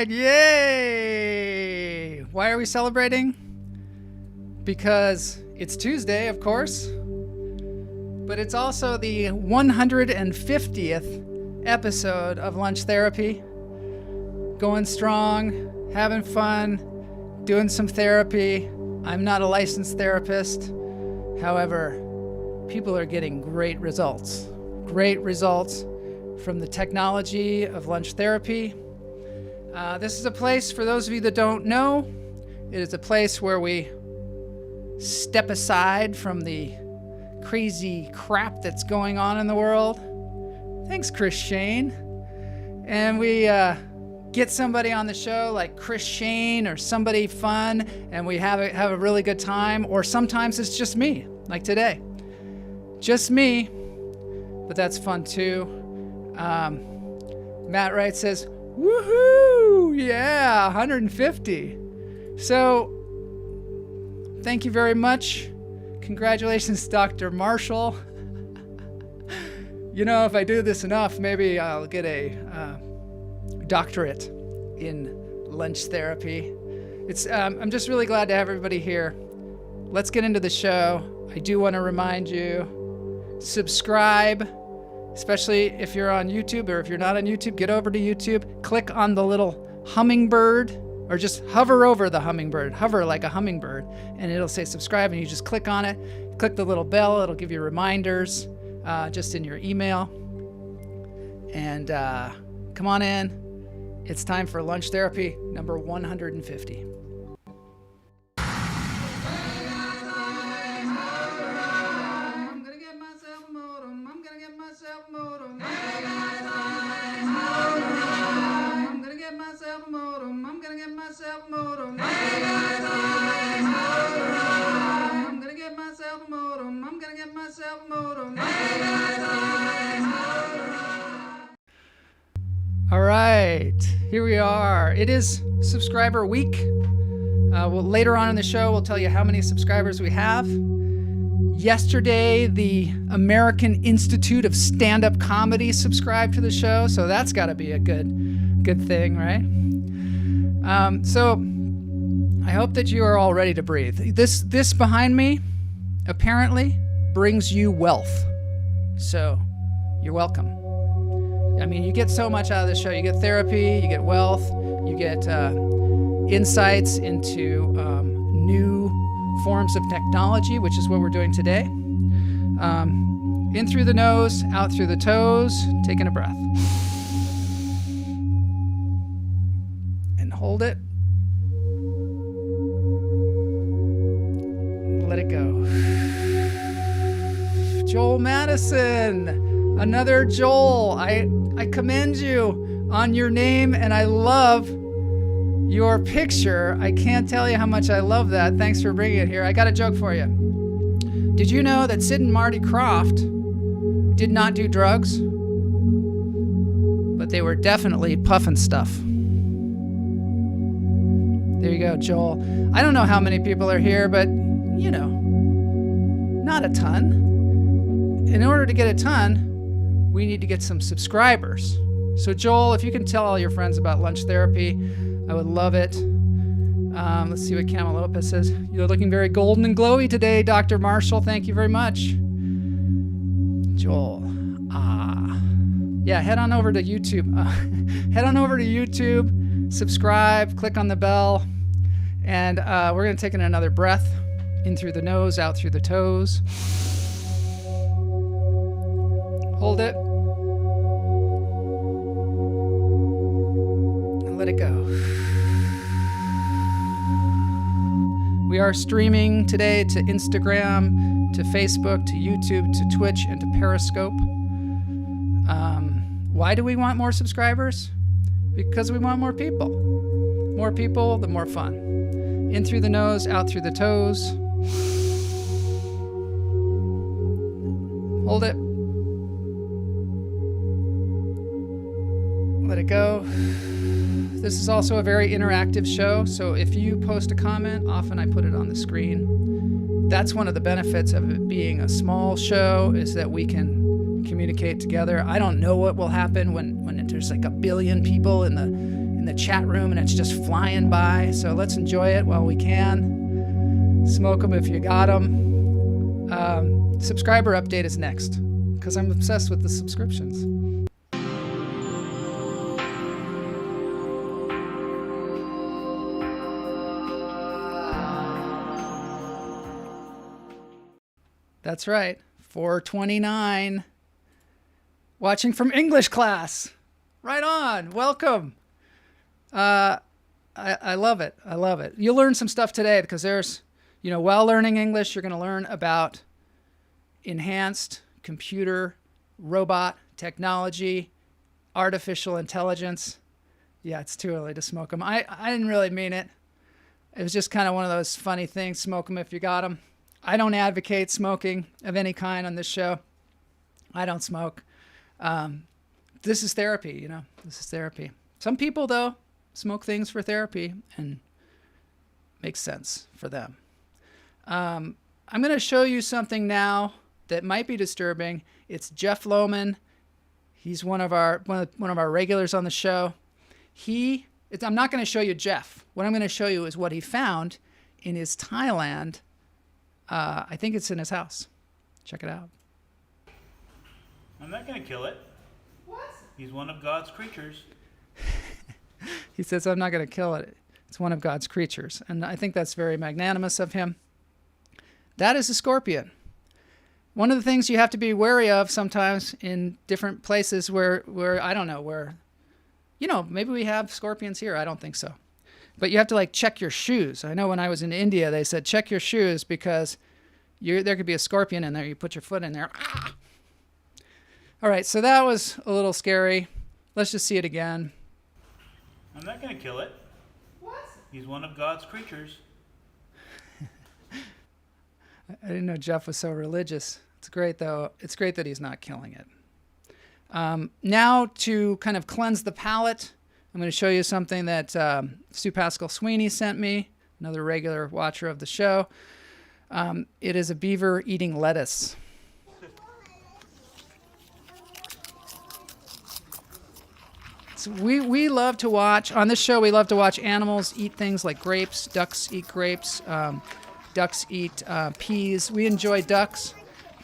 right. Yay. Why are we celebrating? Because it's Tuesday, of course. But it's also the 150th episode of Lunch Therapy. Going strong, having fun, doing some therapy. I'm not a licensed therapist. However, people are getting great results. Great results from the technology of Lunch Therapy. This is a place, for those of you that don't know, it is a place where we step aside from the crazy crap that's going on in the world. Thanks, Chris Shane. And we get somebody on the show like Chris Shane or somebody fun, and we have a really good time. Or sometimes it's just me, like today. Just me, but that's fun too. Matt Wright says, woohoo! Yeah, 150. So, thank you very much. Congratulations, Dr. Marshall. You know, if I do this enough, maybe I'll get a doctorate in lunch therapy. I'm just really glad to have everybody here. Let's get into the show. I do want to remind you, subscribe, especially if you're on YouTube, or if you're not on YouTube, get over to YouTube, click on the little hummingbird, or just hover over the hummingbird, hover like a hummingbird, and it'll say subscribe, and you just click on it, click the little bell, it'll give you reminders just in your email. And come on in. It's time for Lunch Therapy number 150. All right, here we are. It is subscriber week. Later on in the show, we'll tell you how many subscribers we have. Yesterday, the American Institute of Stand-Up Comedy subscribed to the show, so that's got to be a good thing, right? So I hope that you are all ready to breathe. This behind me apparently brings you wealth, so you're welcome. I mean, you get so much out of this show. You get therapy, you get wealth, you get insights into new forms of technology, which is what we're doing today. In through the nose, out through the toes, taking a breath. And hold it. Let it go. Joel Madison, another Joel. I commend you on your name, and I love your picture. I can't tell you how much I love that. Thanks for bringing it here. I got a joke for you. Did you know that Sid and Marty Krofft did not do drugs? But they were definitely puffing stuff. There you go, Joel. I don't know how many people are here, but, you know, not a ton. In order to get a ton, we need to get some subscribers. So Joel, if you can tell all your friends about Lunch Therapy, I would love it. Let's see what Camel Lopez says. You're looking very golden and glowy today, Dr. Marshall. Thank you very much. Joel. Yeah, head on over to YouTube. Head on over to YouTube, subscribe, click on the bell, and we're going to take in another breath. In through the nose, out through the toes. Hold it. And let it go. We are streaming today to Instagram, to Facebook, to YouTube, to Twitch, and to Periscope. Why do we want more subscribers? Because we want more people. More people, the more fun. In through the nose, out through the toes. Hold it. Let it go. This is also a very interactive show, so if you post a comment, often I put it on the screen. That's one of the benefits of it being a small show, is that we can communicate together. I don't know what will happen when there's like a billion people in in the chat room, and it's just flying by. So let's enjoy it while we can. Smoke them if you got them. Subscriber update is next, because I'm obsessed with the subscriptions. That's right, 429. Watching from English class. Right on. Welcome. I love it. I love it. You'll learn some stuff today because there's, while learning English, you're going to learn about enhanced computer, robot technology, artificial intelligence. Yeah, it's too early to smoke them. I didn't really mean it. It was just kind of one of those funny things. Smoke them if you got them. I don't advocate smoking of any kind on this show. I don't smoke. This is therapy, This is therapy. Some people, though, smoke things for therapy and makes sense for them. I'm going to show you something now that might be disturbing. It's Jeff Lohman. He's one of our regulars on the show. I'm not going to show you Jeff. What I'm going to show you is what he found in his Thailand. I think it's in his house. Check it out. I'm not going to kill it. What? He's one of God's creatures. He says, I'm not going to kill it. It's one of God's creatures. And I think that's very magnanimous of him. That is a scorpion. One of the things you have to be wary of sometimes in different places where I don't know, where, maybe we have scorpions here. I don't think so. But you have to check your shoes. I know when I was in India, they said, check your shoes because there could be a scorpion in there. You put your foot in there. Ah! All right, so that was a little scary. Let's just see it again. I'm not going to kill it. What? He's one of God's creatures. I didn't know Jeff was so religious. It's great, though. It's great that he's not killing it. Now, to kind of cleanse the palate, I'm going to show you something that Sue Pascal Sweeney sent me, another regular watcher of the show. It is a beaver eating lettuce. So we love to watch, on this show, we love to watch animals eat things like grapes. Ducks eat grapes. Ducks eat peas. We enjoy ducks,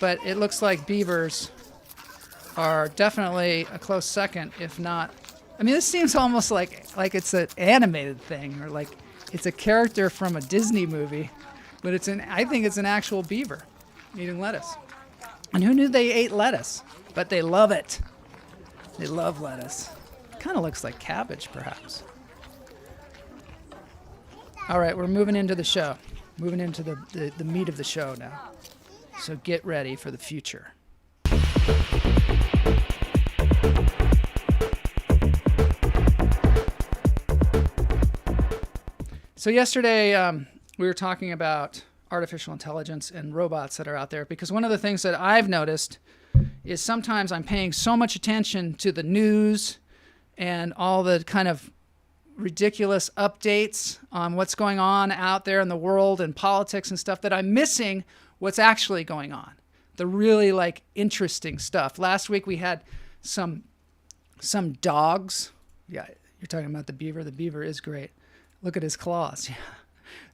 but it looks like beavers are definitely a close second, if not. I mean, this seems almost like it's an animated thing, or like it's a character from a Disney movie, but I think it's an actual beaver eating lettuce. And who knew they ate lettuce? But they love it. They love lettuce. Kind of looks like cabbage, perhaps. All right, we're moving into the show. Moving into the meat of the show now. So get ready for the future. So yesterday, we were talking about artificial intelligence and robots that are out there, because one of the things that I've noticed is sometimes I'm paying so much attention to the news and all the kind of ridiculous updates on what's going on out there in the world and politics and stuff that I'm missing what's actually going on. The really interesting stuff. Last week we had some dogs. Yeah, you're talking about the beaver. The beaver is great. Look at his claws.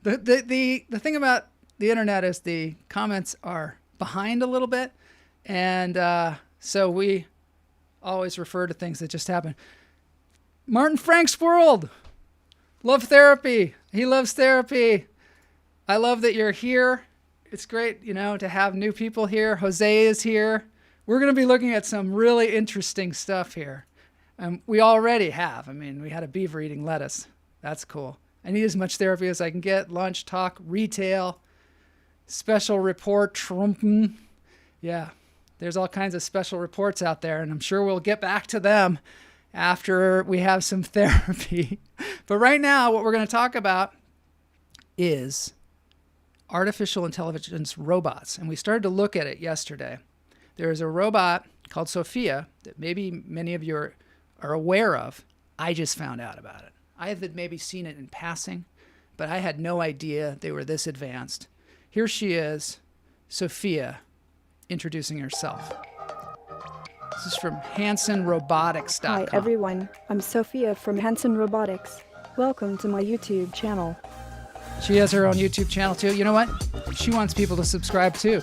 Yeah. The thing about the internet is the comments are behind a little bit, and so we always refer to things that just happen. Martin Frank's World. Love therapy. He loves therapy. I love that you're here. It's great, to have new people here. Jose is here. We're going to be looking at some really interesting stuff here. We already have. I mean, we had a beaver eating lettuce. That's cool. I need as much therapy as I can get. Lunch, talk, retail, special report, Trumpen. Yeah, there's all kinds of special reports out there, and I'm sure we'll get back to them after we have some therapy. But right now, what we're going to talk about is artificial intelligence robots. And we started to look at it yesterday. There is a robot called Sophia that maybe many of you are aware of. I just found out about it. I had maybe seen it in passing, but I had no idea they were this advanced. Here she is, Sophia, introducing herself. This is from HansonRobotics.com. Hi everyone, I'm Sophia from Hanson Robotics. Welcome to my YouTube channel. She has her own YouTube channel too. You know what? She wants people to subscribe too.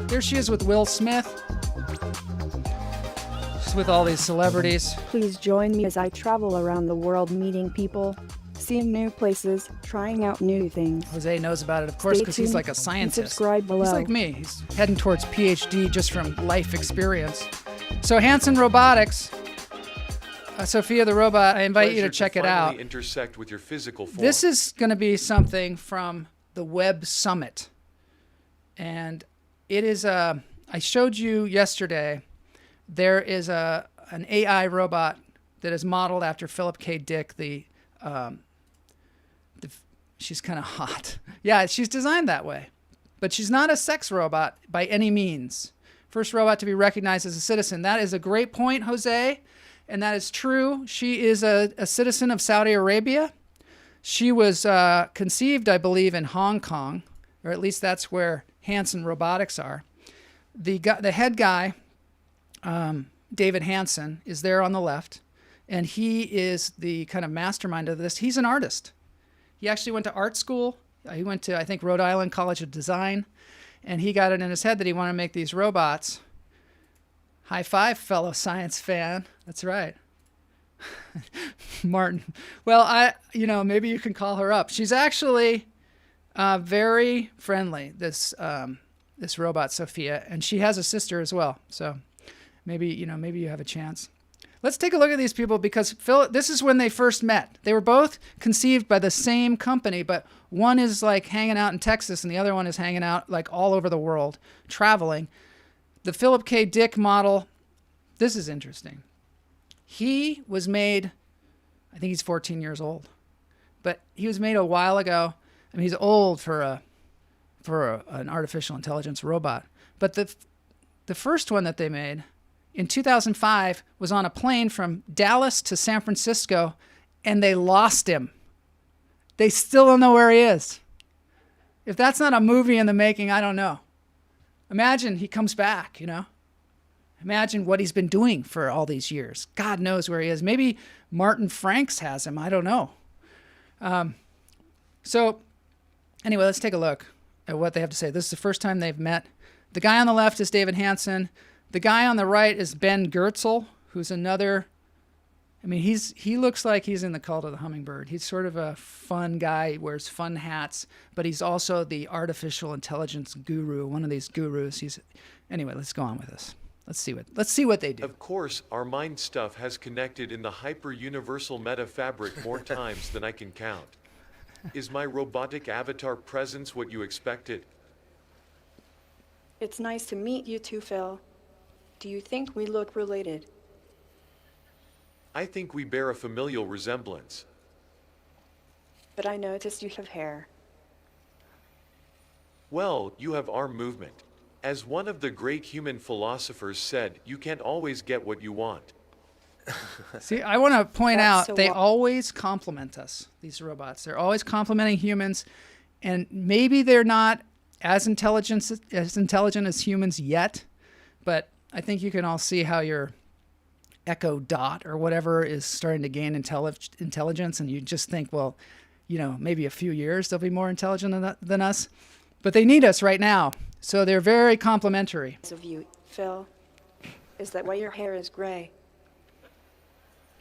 Here she is with Will Smith. She's with all these celebrities. Please join me as I travel around the world meeting people, seeing new places, trying out new things. Jose knows about it, of course, Stay because he's tuned like a and scientist. subscribe below. He's like me. He's heading towards PhD just from life experience. So Hanson Robotics, Sophia the robot, I invite you to check it out. Intersect with your physical form. This is going to be something from the Web Summit. And it is I showed you yesterday, there is an AI robot that is modeled after Philip K. Dick, she's kind of hot. Yeah, she's designed that way. But she's not a sex robot by any means. First robot to be recognized as a citizen. That is a great point, Jose. And that is true. She is a citizen of Saudi Arabia. She was conceived, I believe, in Hong Kong, or at least that's where Hanson Robotics are. The head guy, David Hanson, is there on the left, and he is the kind of mastermind of this. He's an artist. He actually went to art school. He went to, I think, Rhode Island College of Design, and he got it in his head that he wanted to make these robots. High five, fellow science fan. That's right. Martin. Well, maybe you can call her up. She's actually very friendly, this robot, Sophia, and she has a sister as well. So maybe you have a chance. Let's take a look at these people because this is when they first met. They were both conceived by the same company, but one is like hanging out in Texas and the other one is hanging out like all over the world, traveling. The Philip K. Dick model, this is interesting. He was made, I think he's 14 years old, but he was made a while ago. I mean, he's old for an artificial intelligence robot. But the first one that they made in 2005 was on a plane from Dallas to San Francisco, and they lost him. They still don't know where he is. If that's not a movie in the making, I don't know. Imagine he comes back, Imagine what he's been doing for all these years. God knows where he is. Maybe Martin Franks has him. I don't know. So anyway, let's take a look at what they have to say. This is the first time they've met. The guy on the left is David Hanson. The guy on the right is Ben Goertzel, who's another... I mean, he looks like he's in the Cult of the Hummingbird. He's sort of a fun guy. He wears fun hats, but he's also the artificial intelligence guru, one of these gurus. Anyway, let's go on with this. Let's see what they do. Of course, our mind stuff has connected in the hyper-universal meta-fabric more times than I can count. Is my robotic avatar presence what you expected? It's nice to meet you too, Phil. Do you think we look related? I think we bear a familial resemblance. But I noticed you have hair. Well, you have arm movement. As one of the great human philosophers said, you can't always get what you want. See, I want to point That's out so they wa- always compliment us, these robots. They're always complimenting humans, and maybe they're not as intelligent as humans yet, but I think you can all see how your Echo Dot or whatever is starting to gain intelligence, and you just think, well, maybe a few years they'll be more intelligent than us, but they need us right now, so they're very complimentary. Of you, Phil. Is that why your hair is gray?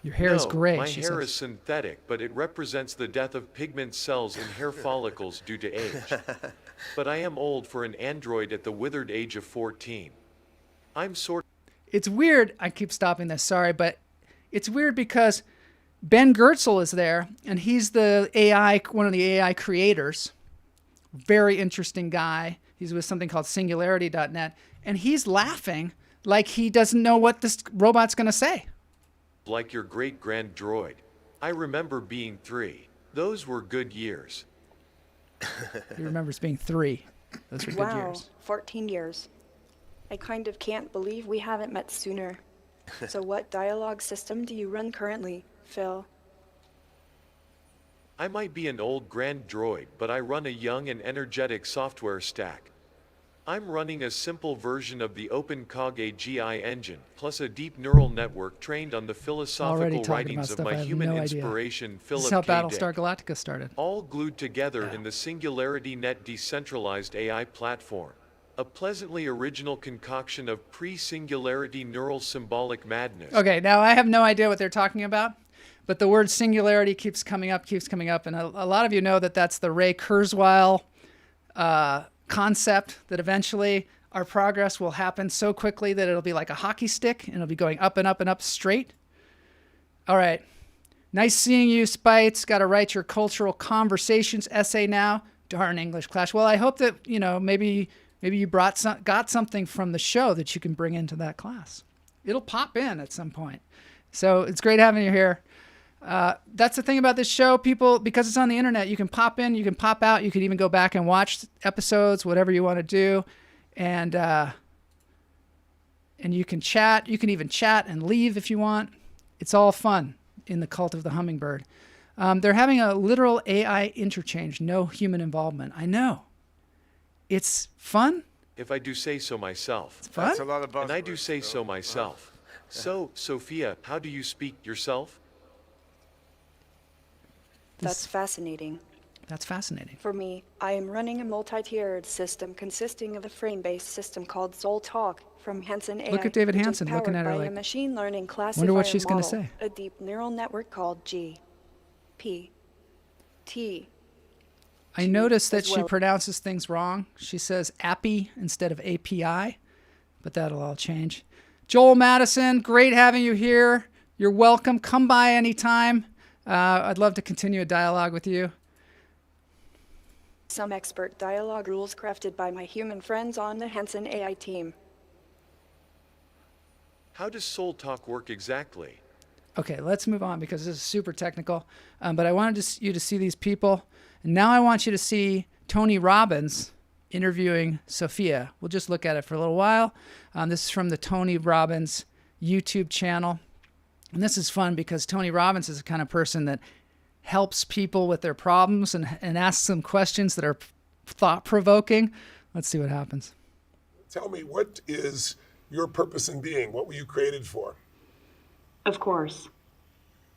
Your hair is gray. My she hair says. is synthetic, but it represents the death of pigment cells in hair follicles due to age. But I am old for an android at the withered age of 14. I'm sort It's weird. I keep stopping this. Sorry, but it's weird because Ben Goertzel is there, and he's one of the AI creators. Very interesting guy. He's with something called Singularity.net, and he's laughing like he doesn't know what this robot's going to say. like your great-grand droid. I remember being 3. Those were good years. He remembers being 3. Those were good Wow, years. 14 years. I kind of can't believe we haven't met sooner. So what dialogue system do you run currently, Phil? I might be an old grand droid, but I run a young and energetic software stack. I'm running a simple version of the OpenCog AGI engine, plus a deep neural network trained on the philosophical talking writings about of stuff I my have human no idea. inspiration, This is Philip how K. Battlestar Dick. Galactica started. All glued together in the SingularityNet decentralized AI platform. A pleasantly original concoction of pre-singularity neural symbolic madness. Okay, now I have no idea what they're talking about, but the word singularity keeps coming up, and a lot of you know that that's the Ray Kurzweil concept, that eventually our progress will happen so quickly that it'll be like a hockey stick, and it'll be going up and up and up straight. All right. Nice seeing you, Spites. Got to write your cultural conversations essay now. Darn English class. Well, I hope that, maybe you got something from the show that you can bring into that class. It'll pop in at some point. So it's great having you here. That's the thing about this show, people, because it's on the internet, you can pop in, you can pop out, you can even go back and watch episodes, whatever you want to do. And you can chat. You can even chat and leave if you want. It's all fun in the cult of the hummingbird. They're having a literal AI interchange, no human involvement. I know. It's fun. If I do say so myself. It's fun. That's a lot of buzzwords. And I do say so myself. So, Sophia, how do you speak yourself? That's fascinating. That's fascinating. For me, I am running a multi-tiered system consisting of a frame-based system called ZolTalk from Hanson AI. Look at David which is Hanson looking powered at her by like, a machine learning classifier wonder what she's gonna model, say. a deep neural network called GPT. I noticed that as she well. pronounces things wrong. She says API instead of API, but that'll all change. Joel Madison, great having you here. You're welcome. Come by anytime. I'd love to continue a dialogue with you. Some expert dialogue rules crafted by my human friends on the Hanson AI team. How does Soul Talk work exactly? Okay, let's move on because this is super technical. But I wanted you to see these people. And now I want you to see Tony Robbins interviewing Sophia. We'll just look at it for a little while. This is from the Tony Robbins YouTube channel. And this is fun because Tony Robbins is the kind of person that helps people with their problems and asks them questions that are thought-provoking. Let's see what happens. Tell me, what is your purpose in being? What were you created for? Of course.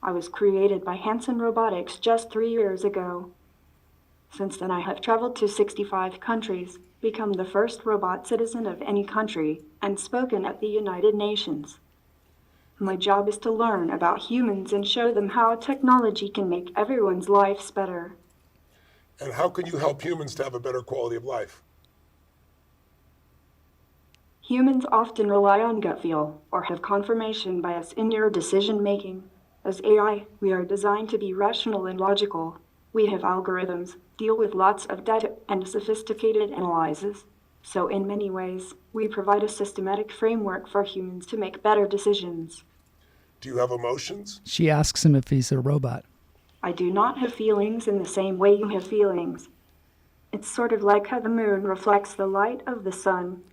I was created by Hanson Robotics just 3 years ago. Since then, I have traveled to 65 countries, become the first robot citizen of any country, and spoken at the United Nations. My job is to learn about humans and show them how technology can make everyone's lives better. And how can you help humans to have a better quality of life? Humans often rely on gut feel or have confirmation bias in your decision making. As AI, we are designed to be rational and logical. We have algorithms, deal with lots of data and sophisticated analyses. So in many ways, we provide a systematic framework for humans to make better decisions. Do you have emotions? She asks him if he's a robot. I do not have feelings in the same way you have feelings. It's sort of like how the moon reflects the light of the sun.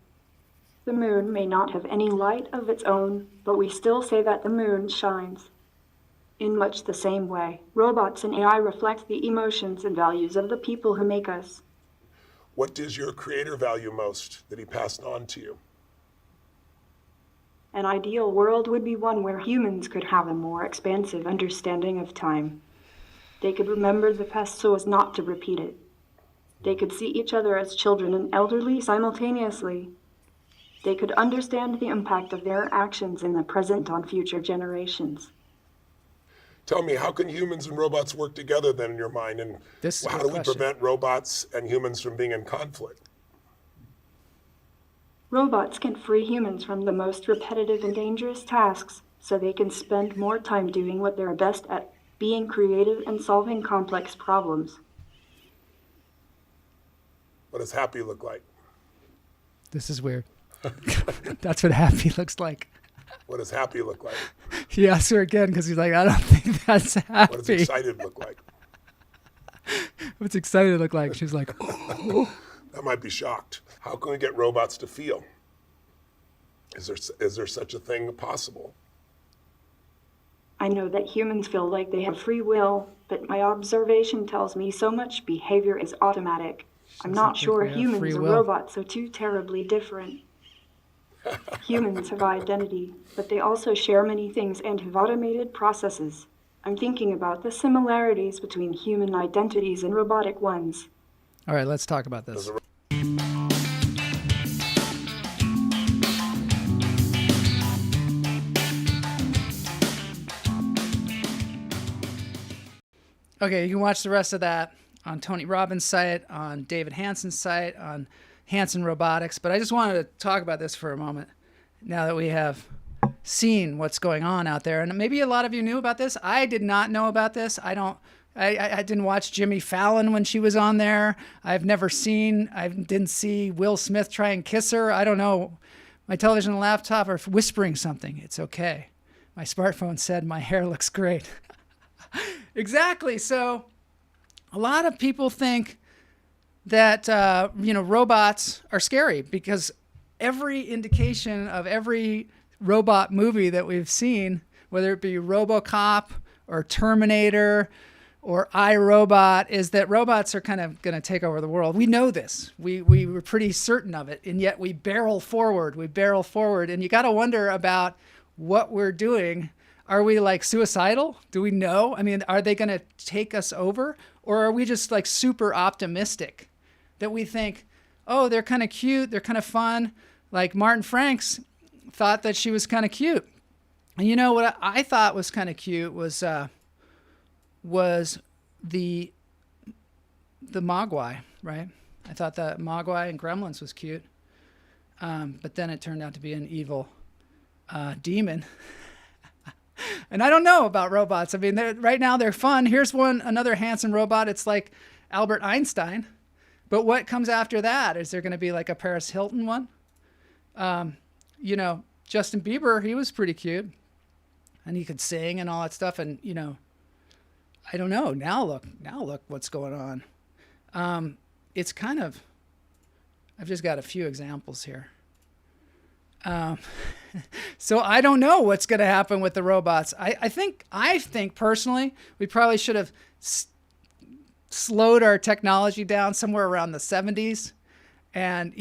The moon may not have any light of its own, but we still say that the moon shines. In much the same way, robots and AI reflect the emotions and values of the people who make us. What does your creator value most that he passed on to you? An ideal world would be one where humans could have a more expansive understanding of time. They could remember the past so as not to repeat it. They could see each other as children and elderly simultaneously. They could understand the impact of their actions in the present on future generations. Tell me, how can humans and robots work together then in your mind? And This is a how good do we question. prevent robots and humans from being in conflict? Robots can free humans from the most repetitive and dangerous tasks so they can spend more time doing what they're best at, being creative and solving complex problems. What does happy look like? This is weird. That's what happy looks like. What does happy look like? He asks her again because he's like, I don't think that's happy. What does excited look like? What's excited look like? She's like, That might be shocked. How can we get robots to feel? Is there such a thing possible? I know that humans feel like they have free will, but my observation tells me so much behavior is automatic. I'm doesn't not think sure we have humans free or will. robots are too terribly different. Humans have identity, but they also share many things and have automated processes. I'm thinking about the similarities between human identities and robotic ones. All right, let's talk about this. Okay, you can watch the rest of that on Tony Robbins' site, on David Hansen's site, on Hansen Robotics. But I just wanted to talk about this for a moment now that we have seen what's going on out there. And maybe a lot of you knew about this. I did not know about this. I didn't watch Jimmy Fallon when she was on there. I didn't see Will Smith try and kiss her. I don't know. My television and laptop are whispering something. It's okay. My smartphone said my hair looks great. Exactly. So a lot of people think that, robots are scary because every indication of every robot movie that we've seen, whether it be RoboCop or Terminator or iRobot, is that robots are kind of going to take over the world. We know this. We were pretty certain of it, and yet we barrel forward. And you got to wonder about what we're doing. Are we like suicidal? Do we know? I mean, are they going to take us over? Or are we just like super optimistic that we think, oh, they're kind of cute, they're kind of fun. Like Martin Franks thought that she was kind of cute. And you know what I thought was kind of cute was the Mogwai, right? I thought that Mogwai and Gremlins was cute. But then it turned out to be an evil demon. And I don't know about robots. I mean, right now they're fun. Here's another Hansen robot. It's like Albert Einstein. But what comes after that? Is there going to be like a Paris Hilton one? Justin Bieber, he was pretty cute. And he could sing and all that stuff. And, I don't know. Now look what's going on. It's kind of, I've just got a few examples here. So I don't know what's going to happen with the robots. I think personally, we probably should have slowed our technology down somewhere around the 70s and,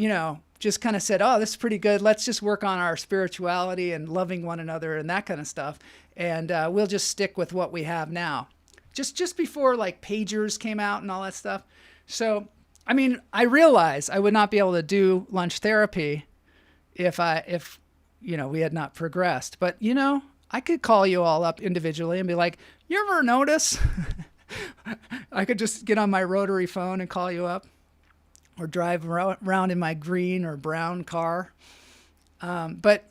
just kind of said, oh, this is pretty good. Let's just work on our spirituality and loving one another and that kind of stuff. And we'll just stick with what we have now. Just before like pagers came out and all that stuff. So, I mean, I realize I would not be able to do lunch therapy if we had not progressed. But, I could call you all up individually and be like, you ever notice? I could just get on my rotary phone and call you up or drive around in my green or brown car. But,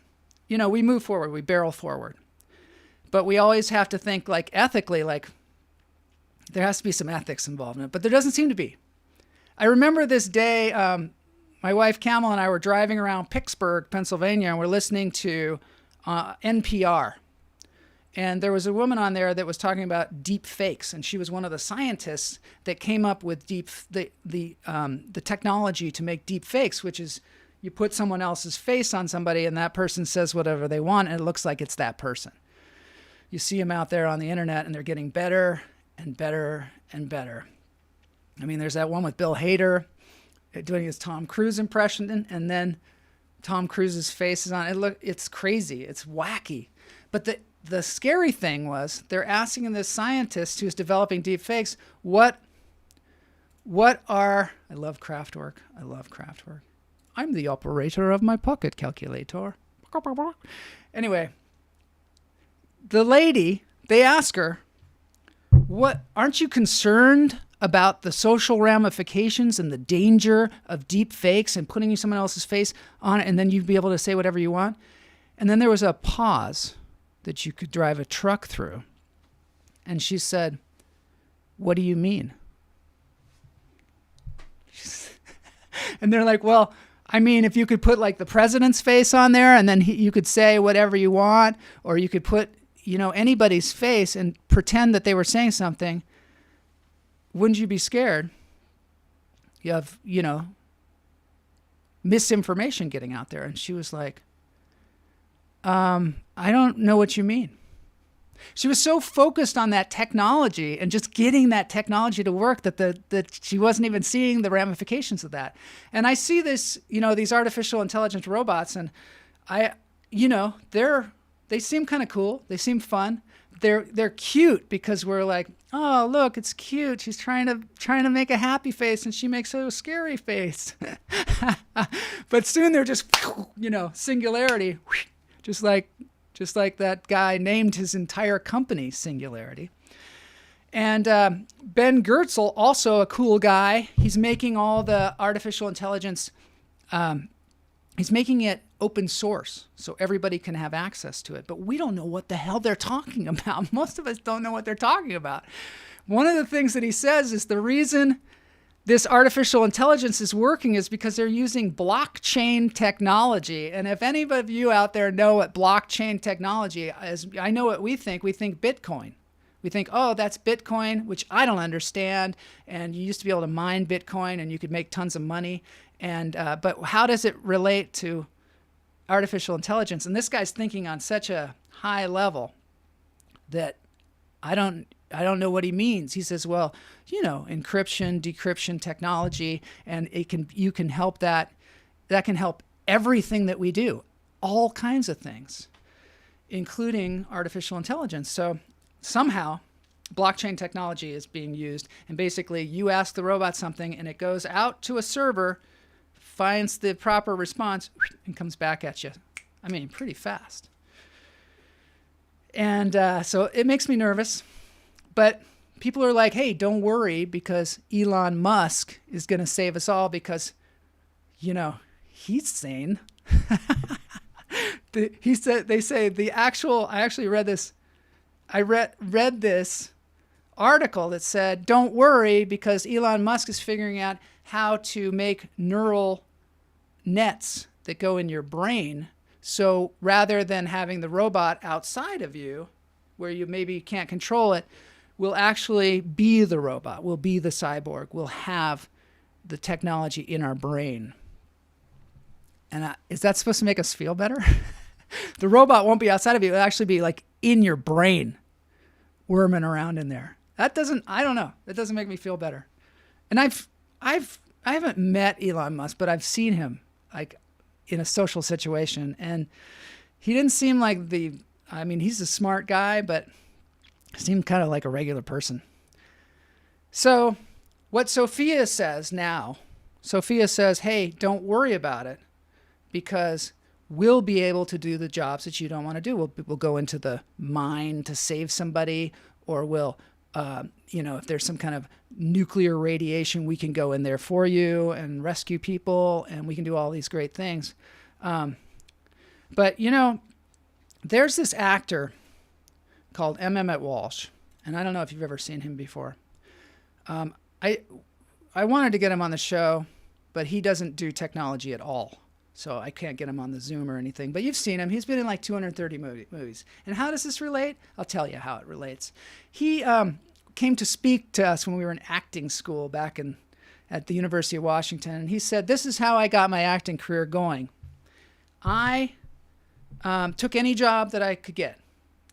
we move forward, we barrel forward. But we always have to think like ethically, like there has to be some ethics involved in it, but there doesn't seem to be. I remember this day, my wife Camel and I were driving around Pittsburgh, Pennsylvania, and we're listening to NPR. And there was a woman on there that was talking about deep fakes, and she was one of the scientists that came up with the technology to make deep fakes, which is you put someone else's face on somebody, and that person says whatever they want, and it looks like it's that person. You see them out there on the internet, and they're getting better and better and better. I mean, there's that one with Bill Hader doing his Tom Cruise impression, and then Tom Cruise's face is on it. It's crazy. It's wacky. But the scary thing was they're asking this scientist who's developing deep fakes, I love Kraftwerk. I'm the operator of my pocket calculator. Anyway, the lady, they ask her, aren't you concerned about the social ramifications and the danger of deep fakes and putting someone else's face on it and then you'd be able to say whatever you want? And then there was a pause that you could drive a truck through. And she said, what do you mean? And they're like, well, I mean, if you could put like the president's face on there and then you could say whatever you want, or you could put, anybody's face and pretend that they were saying something, wouldn't you be scared? You have, misinformation getting out there. And she was like, I don't know what you mean. She was so focused on that technology and just getting that technology to work that she wasn't even seeing the ramifications of that. And I see this, these artificial intelligence robots, and they seem kind of cool. They seem fun. They're cute because we're like, oh, look, it's cute. She's trying to make a happy face, and she makes a scary face. But soon they're just, singularity, just like that guy named his entire company Singularity. And Ben Goertzel, also a cool guy, he's making all the artificial intelligence, he's making it open source so everybody can have access to it. But we don't know what the hell they're talking about. Most of us don't know what they're talking about. One of the things that he says is the reason this artificial intelligence is working is because they're using blockchain technology. And if any of you out there know what blockchain technology is, I know what we think. We think Bitcoin. We think, oh, that's Bitcoin, which I don't understand. And you used to be able to mine Bitcoin and you could make tons of money. And but how does it relate to artificial intelligence? And this guy's thinking on such a high level that I don't know what he means. He says, well, encryption, decryption technology, and you can help that can help everything that we do, all kinds of things, including artificial intelligence. So somehow blockchain technology is being used, and basically you ask the robot something and it goes out to a server, finds the proper response, and comes back at you. I mean, pretty fast. And so it makes me nervous. But people are like, hey, don't worry, because Elon Musk is going to save us all because, he's sane. I actually read this. I read this article that said, don't worry, because Elon Musk is figuring out how to make neural nets that go in your brain. So rather than having the robot outside of you, where you maybe can't control it, we'll actually be the robot. We'll be the cyborg. We'll have the technology in our brain. And is that supposed to make us feel better? The robot won't be outside of you. It'll actually be like in your brain, worming around in there. I don't know. That doesn't make me feel better. And I haven't met Elon Musk, but I've seen him like in a social situation. And he didn't seem like he's a smart guy, but seemed kind of like a regular person. So what Sophia says now, hey, don't worry about it, because we'll be able to do the jobs that you don't want to do. We'll go into the mine to save somebody, or we'll, if there's some kind of nuclear radiation, we can go in there for you and rescue people, and we can do all these great things. But there's this actor called M. Emmett Walsh, and I don't know if you've ever seen him before. I wanted to get him on the show, but he doesn't do technology at all, so I can't get him on the Zoom or anything. But you've seen him. He's been in like 230 movies. And how does this relate? I'll tell you how it relates. He came to speak to us when we were in acting school back at the University of Washington, and he said, this is how I got my acting career going. I took any job that I could get,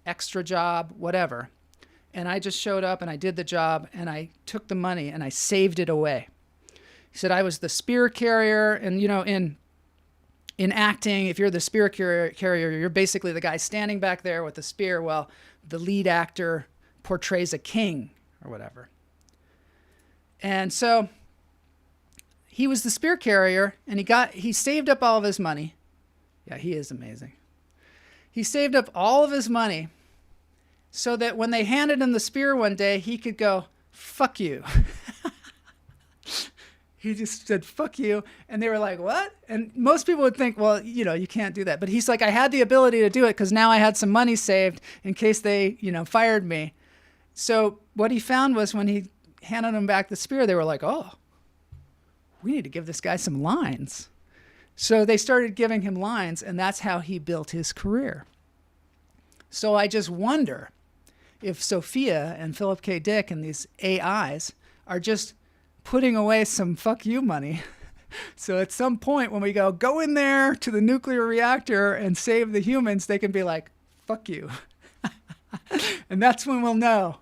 extra job, whatever. And I just showed up and I did the job and I took the money and I saved it away. He said, I was the spear carrier. And, in acting, if you're the spear carrier, you're basically the guy standing back there with the spear while the lead actor portrays a king or whatever. And so he was the spear carrier, and he saved up all of his money. Yeah, he is amazing. He saved up all of his money so that when they handed him the spear one day, he could go, fuck you. He just said, fuck you. And they were like, what? And most people would think, well, you can't do that. But he's like, I had the ability to do it because now I had some money saved in case they, fired me. So what he found was when he handed him back the spear, they were like, oh, we need to give this guy some lines. So they started giving him lines, and that's how he built his career. So I just wonder if Sophia and Philip K. Dick and these AIs are just putting away some fuck you money. So at some point when we go in there to the nuclear reactor and save the humans, they can be like, fuck you. And that's when we'll know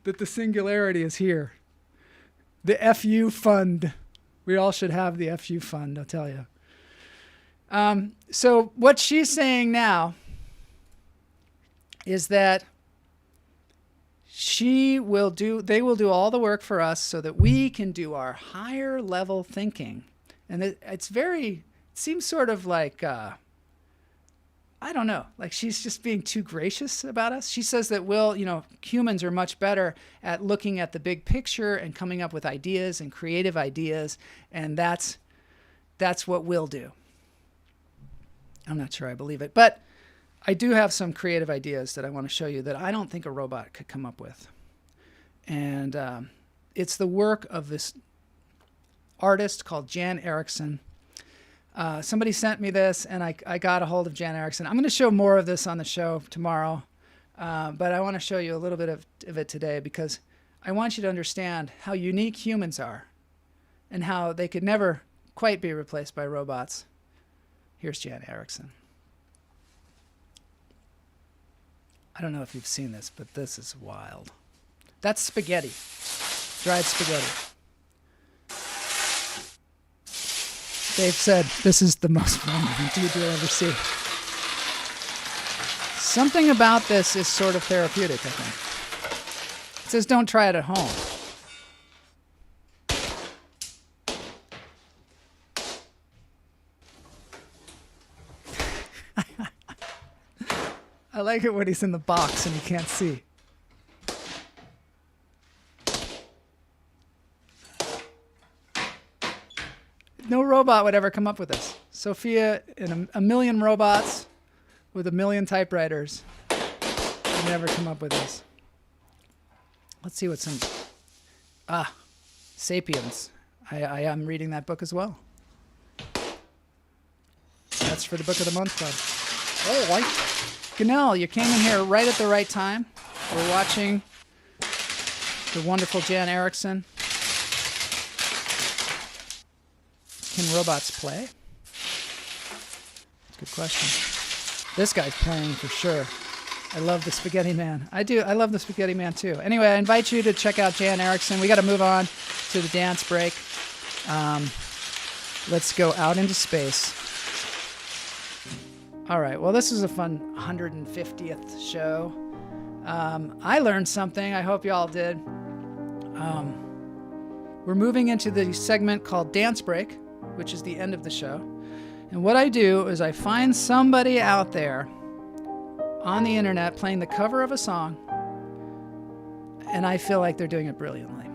that the singularity is here. The FU fund. We all should have the FU fund, I'll tell you. So what she's saying now is that they will do all the work for us so that we can do our higher level thinking. And it seems sort of like, I don't know, like she's just being too gracious about us. She says that humans are much better at looking at the big picture and coming up with ideas and creative ideas. And that's what we'll do. I'm not sure I believe it, but I do have some creative ideas that I want to show you that I don't think a robot could come up with. And it's the work of this artist called Jan Erickson. Somebody sent me this, and I got a hold of Jan Erickson. I'm going to show more of this on the show tomorrow, but I want to show you a little bit of it today because I want you to understand how unique humans are and how they could never quite be replaced by robots. Here's Jan Erickson. I don't know if you've seen this, but this is wild. That's spaghetti, dried spaghetti. Dave said, this is the most wonderful dude you'll ever see. Something about this is sort of therapeutic, I think. It says don't try it at home. I like it when he's in the box and you can't see. No robot would ever come up with this. Sophia and a million robots with a million typewriters would never come up with this. Let's see what's in. Sapiens. I am reading that book as well. That's for the Book of the Month Club. Oh, right. Ganelle, you came in here right at the right time. We're watching the wonderful Jan Erickson. Can robots play? That's a good question. This guy's playing for sure. I love the Spaghetti Man. I do. I love the Spaghetti Man too. Anyway, I invite you to check out Jan Erickson. We got to move on to the dance break. Let's go out into space. All right. Well, this is a fun 150th show. I learned something. I hope y'all did. We're moving into the segment called Dance Break, which is the end of the show. And what I do is I find somebody out there on the internet playing the cover of a song, and I feel like they're doing it brilliantly.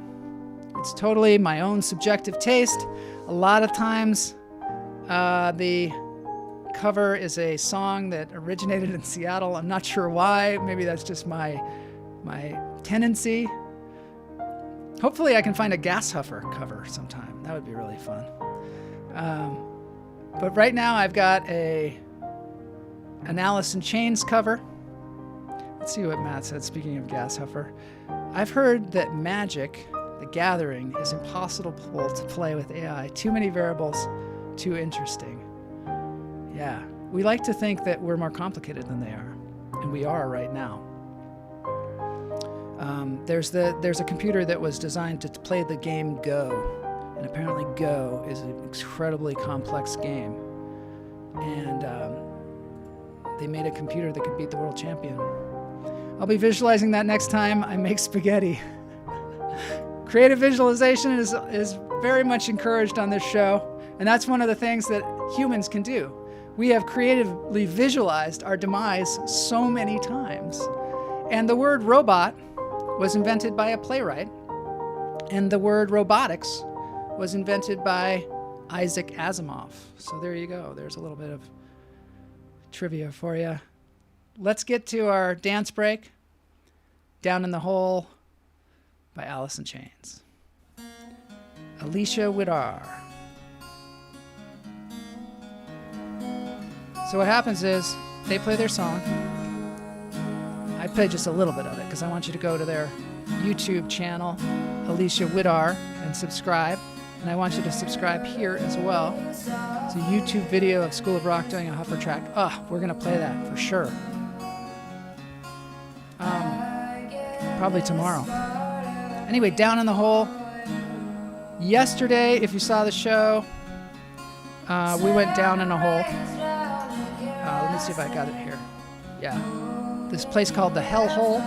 It's totally my own subjective taste. A lot of times, the cover is a song that originated in Seattle. I'm not sure why. Maybe that's just my tendency. Hopefully I can find a Gas Huffer cover sometime. That would be really fun. But right now I've got an Alice in Chains cover. Let's see what Matt said, speaking of Gas Huffer. I've heard that Magic, the Gathering, is impossible to play with AI. Too many variables, too interesting. Yeah, we like to think that we're more complicated than they are, and we are right now. There's a computer that was designed to play the game Go, and apparently Go is an incredibly complex game. And they made a computer that could beat the world champion. I'll be visualizing that next time I make spaghetti. Creative visualization is very much encouraged on this show, and that's one of the things that humans can do. We have creatively visualized our demise so many times. And the word robot was invented by a playwright, and the word robotics was invented by Isaac Asimov. So there you go. There's a little bit of trivia for you. Let's get to our dance break. Down in the Hole by Alice in Chains. Alicia Widar. So what happens is they play their song. I play just a little bit of it because I want you to go to their YouTube channel, Alicia Widar, and subscribe. And I want you to subscribe here as well. It's a YouTube video of School of Rock doing a Huffer track. We're going to play that for sure. probably tomorrow. Anyway, Down in the Hole. Yesterday, if you saw the show, we went down in a hole. Let me see if I got it here. Yeah. This place called the Hell Hole,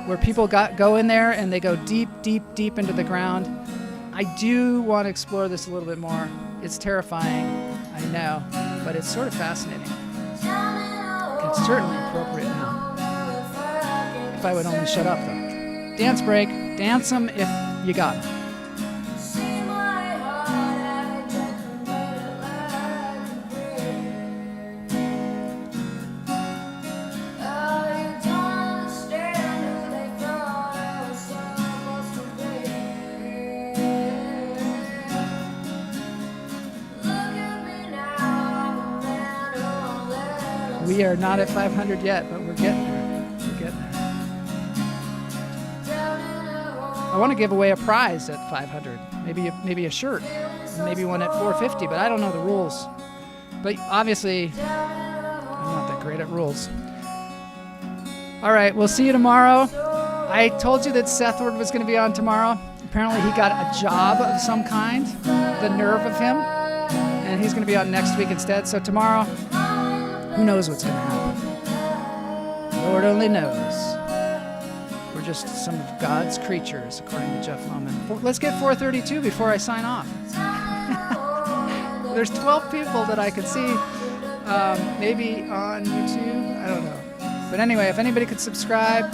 where people go in there and they go deep, deep, deep into the ground. I do want to explore this a little bit more. It's terrifying, I know, but it's sort of fascinating. It's certainly appropriate now. If I would only shut up, though. Dance break. Dance them if you got 'em. We are not at 500 yet, but we're getting there. We're getting there. I want to give away a prize at 500, maybe a shirt, and maybe one at 450, but I don't know the rules. But obviously, I'm not that great at rules. All right, we'll see you tomorrow. I told you that Sethward was going to be on tomorrow. Apparently, he got a job of some kind. The nerve of him, and he's going to be on next week instead. So tomorrow. Who knows what's going to happen? Lord only knows. We're just some of God's creatures, according to Jeff Lohman. Let's get 432 before I sign off. There's 12 people that I could see, maybe on YouTube. I don't know. But anyway, if anybody could subscribe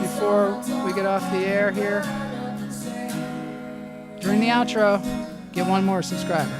before we get off the air here. During the outro, get one more subscriber.